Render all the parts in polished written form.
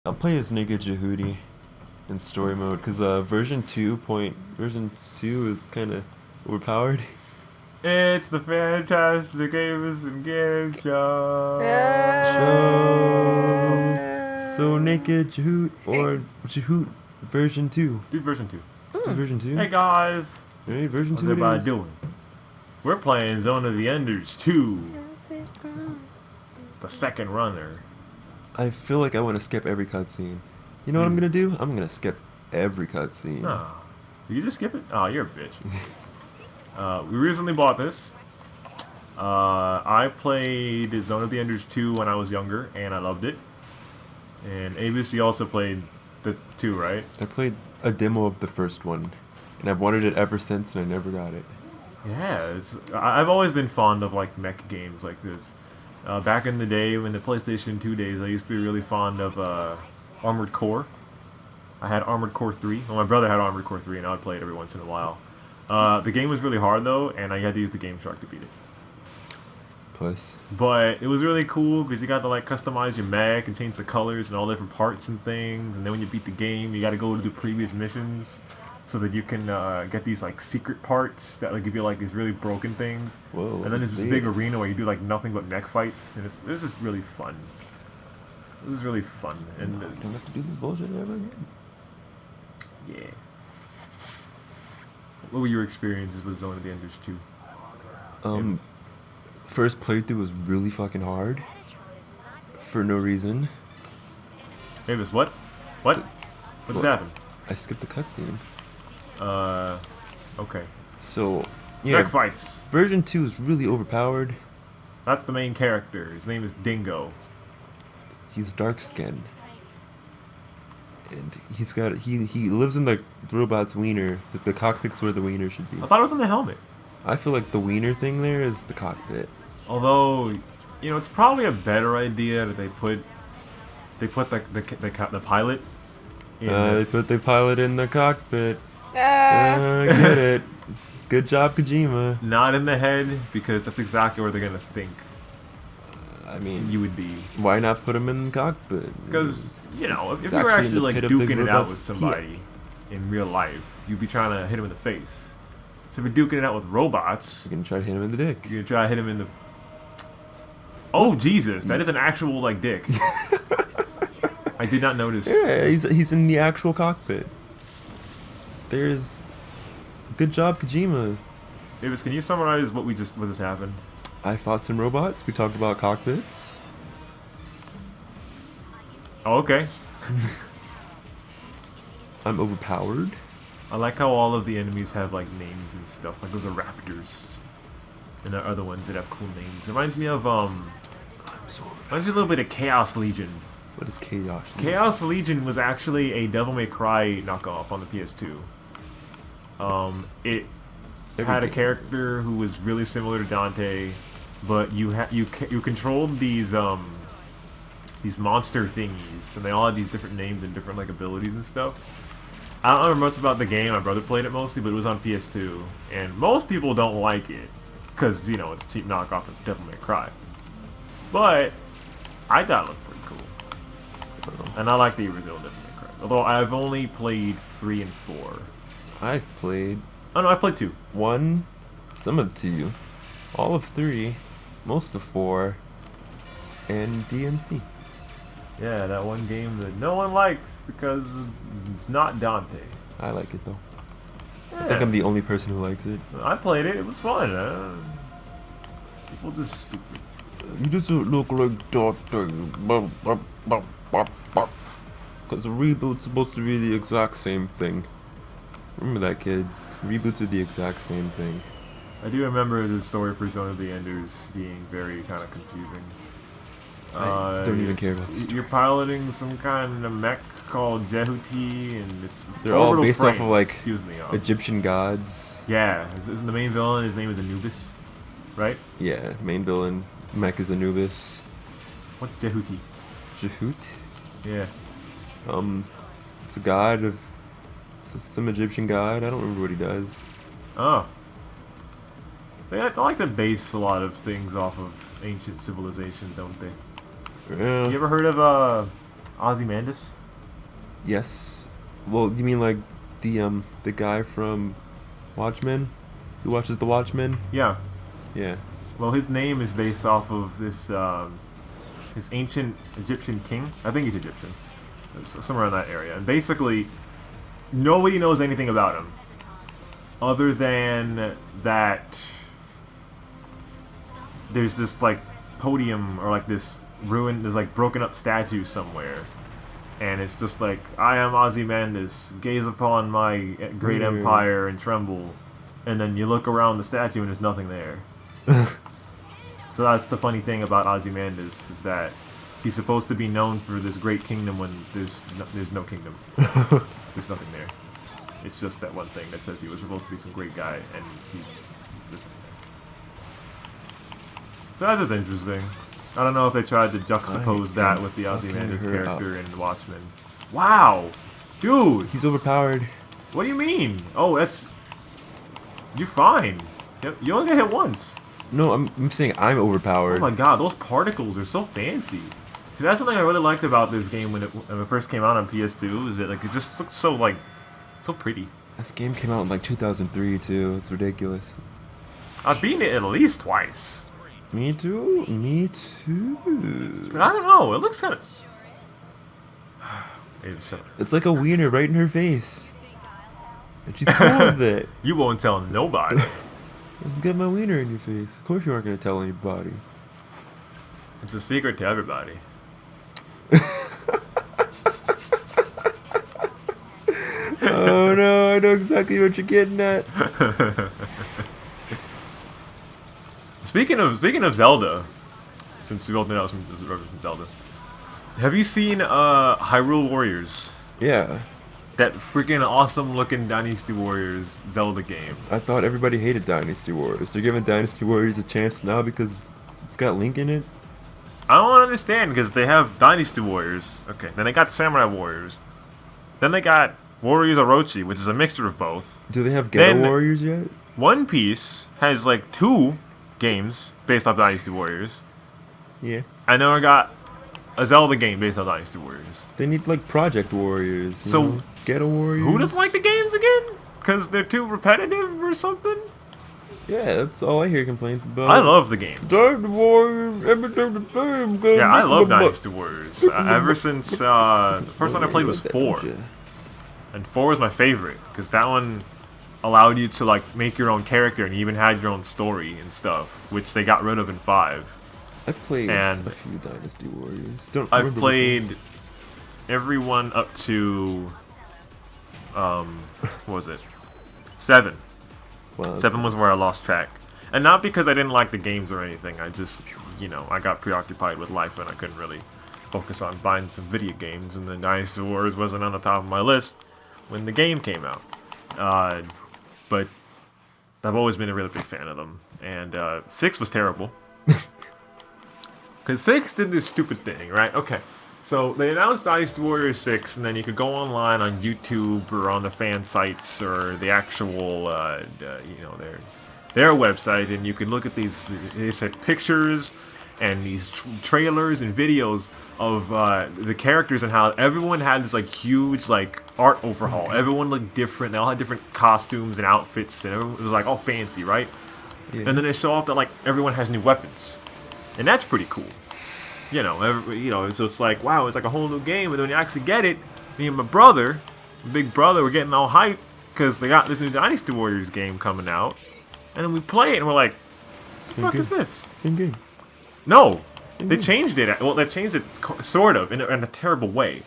I'll play as Naked Jehudi in story mode because version 2 is kind of overpowered. It's the fantastic Avis and Gabe show. Show. So Naked Jehoot or Jehoot version 2. Do version 2. Do version 2? Hey guys. Hey, version What's 2 it everybody is. doing? We're playing Zone of the Enders 2. The second runner. I feel like I want to skip every cutscene. You know what I'm gonna do? I'm gonna skip every cutscene. Oh. Did you just skip it? Oh, you're a bitch. We recently bought this. I played Zone of the Enders 2 when I was younger, and I loved it. And ABC also played the 2, right? I played a demo of the first one, and I've wanted it ever since, and I never got it. Yeah, I've always been fond of like mech games like this. Back in the day, when the PlayStation 2 days, I used to be really fond of Armored Core. I had Armored Core 3. Well, my brother had Armored Core 3, and I would play it every once in a while. The game was really hard though, and I had to use the Game Shark to beat it. Plus, But it was really cool because you got to like customize your mech and change the colors and all different parts and things. And then when you beat the game, you got to go to the previous missions so that you can get these like secret parts that will give you like these really broken things. whoa. And then there's this big arena where you do like nothing but mech fights, and it's just really fun. This is really fun, and No, you don't have to do this bullshit ever again. yeah. What were your experiences with Zone of the Enders 2? First playthrough was really fucking hard. For no reason. Mavis, what? What? What just happened? I skipped the cutscene. Okay. So, yeah. Mech fights. Version 2 is really overpowered. That's the main character. His name is Dingo. He's dark skinned. And he lives in the robot's wiener. The cockpit's where the wiener should be. I thought it was on the helmet. I feel like the wiener thing there is the cockpit. Although, you know, it's probably a better idea that they put the pilot in They put the pilot in the cockpit. Get it. Good job, Kojima. not in the head, because that's exactly where they're gonna think I mean, you would be. why not put him in the cockpit? Because, you know, if It's you were actually in actually the like pit of the duking it out robot's with somebody in real life, you'd be trying to hit him in the face. So if you're duking it out with robots, You can try to hit him in the dick. you're gonna try to hit him in the. Oh Jesus, that is an actual like dick. I did not notice. Yeah, he's in the actual cockpit. There's... Good job, Kojima. Davis, can you summarize what just happened? I fought some robots. We talked about cockpits. Oh, okay. I'm overpowered. I like how all of the enemies have like names and stuff. Like those are raptors, and there are other ones that have cool names. It reminds me of reminds me a little bit of Chaos Legion. What is chaos? Chaos Legion was actually a Devil May Cry knockoff on the PS2. It had a Everything. character who was really similar to Dante, but you controlled these monster thingies, and they all had these different names and different like abilities and stuff. I don't remember much about the game. My brother played it mostly, but it was on PS2, and most people don't like it because you know it's a cheap knockoff of Devil May Cry. But I thought it looked pretty cool, and I like the original Devil May Cry. Although I've only played 3 and 4. I've played Oh no, I played 2. 1, some of 2, all of 3, most of 4, and DMC. Yeah, that one game that no one likes because it's not Dante. I like it though. Yeah. I think I'm the only person who likes it. I played it. It was fun. People just stupid. You just look like Doctor. Because the reboot's supposed to be the exact same thing. Remember that, kids. Reboots are the exact same thing. I do remember the story for Zone of the Enders being very kind of confusing. I don't even care about this. You're piloting some kind of mech called Jehuti, and it's They're all orbital based off of, frames. like, Excuse me. Egyptian gods. Yeah, isn't the main villain? His name is Anubis, right? Yeah, main villain. Mech is Anubis. What's Jehuti? Jehoot? Yeah. It's a god of some Egyptian god. I don't remember what he does. Oh. They like to base a lot of things off of ancient civilization, don't they? Yeah. You ever heard of Ozymandias? Yes. Well, you mean like the guy from Watchmen, who watches the Watchmen? Yeah. Yeah. Well, his name is based off of this ancient Egyptian king. I think he's Egyptian. It's somewhere in that area. And basically, nobody knows anything about him. Other than that, there's this, like, podium, or, like, this ruined, there's, like, broken up statue somewhere. And it's just like, I am Ozymandias, gaze upon my great empire and tremble. And then you look around the statue and there's nothing there. So that's the funny thing about Ozymandias, is that he's supposed to be known for this great kingdom when there's no kingdom. There's nothing there. It's just that one thing that says he was supposed to be some great guy, and he's... So that's just interesting. I don't know if they tried to juxtapose that with the Ozymandias character in Watchmen. Wow! Dude! He's overpowered. What do you mean? Oh, that's... You're fine. You only got hit once. No, I'm saying I'm overpowered. Oh my god, those particles are so fancy. See, that's something I really liked about this game when it first came out on PS2, is that like it just looks so like so pretty. This game came out in like 2003 too. It's ridiculous. I've beaten it at least twice. Me too. Me too. But I don't know. It looks kind of. It's like a wiener right in her face, and she's cool with it. You won't tell nobody. Get my wiener in your face. Of course you aren't gonna tell anybody. It's a secret to everybody. Oh no, I know exactly what you're getting at. Speaking of Zelda, since we both know this is from Zelda, have you seen Hyrule Warriors? Yeah. That freaking awesome looking Dynasty Warriors Zelda game. I thought everybody hated Dynasty Warriors. They're giving Dynasty Warriors a chance now because it's got Link in it. I don't understand, because they have Dynasty Warriors. Okay, then they got Samurai Warriors. Then they got Warriors Orochi, which is a mixture of both. Do they have Ghetto Then Warriors yet? One Piece has like 2 games based off Dynasty Warriors. Yeah. I know I got a Zelda game based on Dynasty Warriors. They need like Project Warriors. You So, know? Ghetto Warriors. Who doesn't like the games again? Because they're too repetitive or something? Yeah, that's all I hear complaints about. I love the games. Dynasty Warriors, everything the same. Yeah, I love Dynasty Warriors. Ever since the first one I played was 4. And 4 was my favorite, because that one allowed you to like make your own character, and you even had your own story and stuff, which they got rid of in 5. I've played And a few Dynasty Warriors. Don't I've remember played everyone up to what was it? 7. Wow, 7 was where I lost track. And not because I didn't like the games or anything. I just, I got preoccupied with life and I couldn't really focus on buying some video games. And then Dynasty Wars wasn't on the top of my list when the game came out. But I've always been a really big fan of them. And 6 was terrible. Because 6 did this stupid thing, right? Okay. So they announced Dynasty Warriors 6, and then you could go online on YouTube or on the fan sites or the actual, their website, and you could look at these pictures and these trailers and videos of the characters and how everyone had this like huge like art overhaul. Everyone looked different. They all had different costumes and outfits, and it was like all fancy, right? Yeah. And then they show off that like everyone has new weapons, and that's pretty cool. So it's like, wow, it's like a whole new game. But when you actually get it, me and my brother, big brother, we're getting all hyped because they got this new Dynasty Warriors game coming out. And then we play it, and we're like, what the fuck is this? Same game. No, they changed it. Well, they changed it sort of in a terrible way.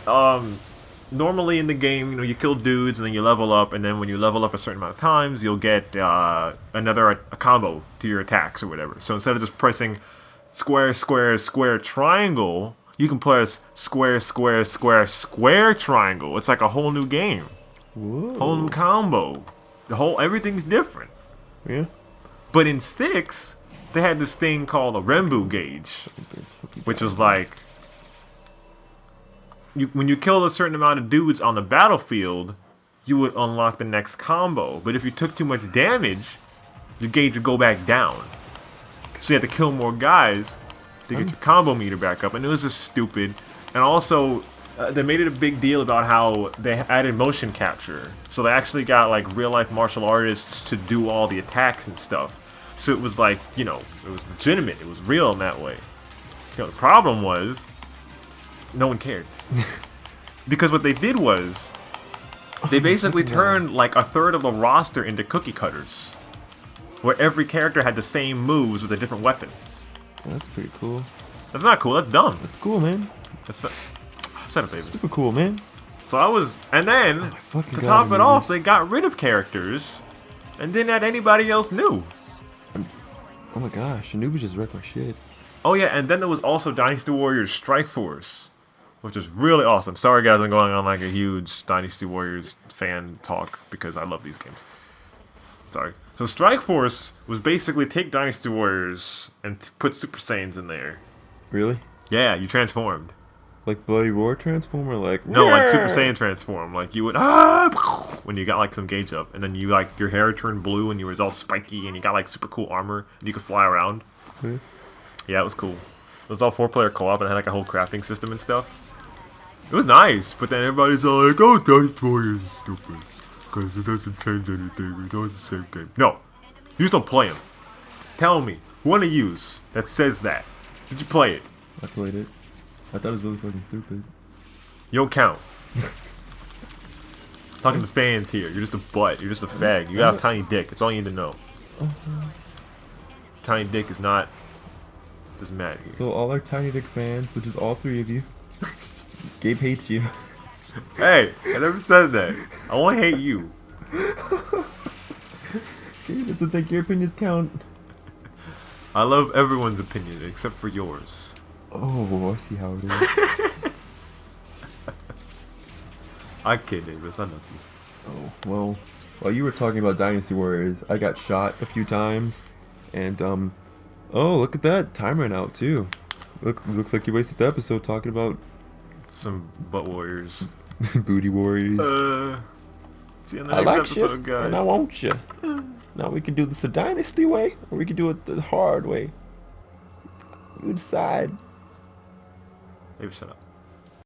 Normally in the game, you kill dudes, and then you level up, and then when you level up a certain amount of times, you'll get a combo to your attacks or whatever. So instead of just pressing square, square, square, triangle, you can press square, square, square, square, triangle. It's like a whole new game. Whoa. Whole new combo. Everything's different. Yeah. But in 6, they had this thing called a Renbu gauge, which was like, when you killed a certain amount of dudes on the battlefield, you would unlock the next combo. But if you took too much damage, your gauge would go back down. So you had to kill more guys to get your combo meter back up. And it was just stupid. And also, they made it a big deal about how they added motion capture. So they actually got like real life martial artists to do all the attacks and stuff. So it was like, you know, it was legitimate. It was real in that way. You know, the problem was, no one cared. Because what they did was, they basically turned like a third of the roster into cookie cutters. Where every character had the same moves with a different weapon. That's pretty cool. That's not cool, that's dumb. That's cool, man. That's not... Shut up, Avis. Super cool, man. So I was... And then, to top it off, they got rid of characters and didn't add anybody else new. Oh my gosh, Anubis just wrecked my shit. Oh yeah, and then there was also Dynasty Warriors Strike Force, which is really awesome. Sorry guys, I'm going on like a huge Dynasty Warriors fan talk because I love these games. Sorry. So Strike Force was basically take Dynasty Warriors and put Super Saiyans in there. Really? Yeah, you transformed. Like Bloody Roar transform or like... No, like Super Saiyan transform. Like you would when you got like some gauge up, and then you like your hair turned blue and you was all spiky and you got like super cool armor and you could fly around. Okay. Yeah, it was cool. It was all 4-player co-op and it had like a whole crafting system and stuff. It was nice, but then everybody's all like, "Oh, Dynasty Warriors is stupid because it doesn't change anything. It's always the same game." No, you just don't play them. Tell me, who to use that says that? Did you play it? I played it. I thought it was really fucking stupid. You don't count. Talking to fans here. You're just a butt. You're just a fag. You got a tiny dick. That's all you need to know. Tiny dick is not... doesn't matter here. So all our Tiny Dick fans, which is all 3 of you, Gabe hates you. Hey, I never said that. I only hate you. Gabe doesn't think your opinions count. I love everyone's opinion except for yours. Oh, I see how it is. I kid, Davis. I love you. Oh, well, while you were talking about Dynasty Warriors, I got shot a few times, and, oh, look at that, time ran out, too. Looks like you wasted the episode talking about... Some butt warriors. Booty Warriors. See you in the I next like episode, shit, guys. and I want you. Now we can do this the Dynasty way, or we can do it the hard way. You decide. Maybe shut up.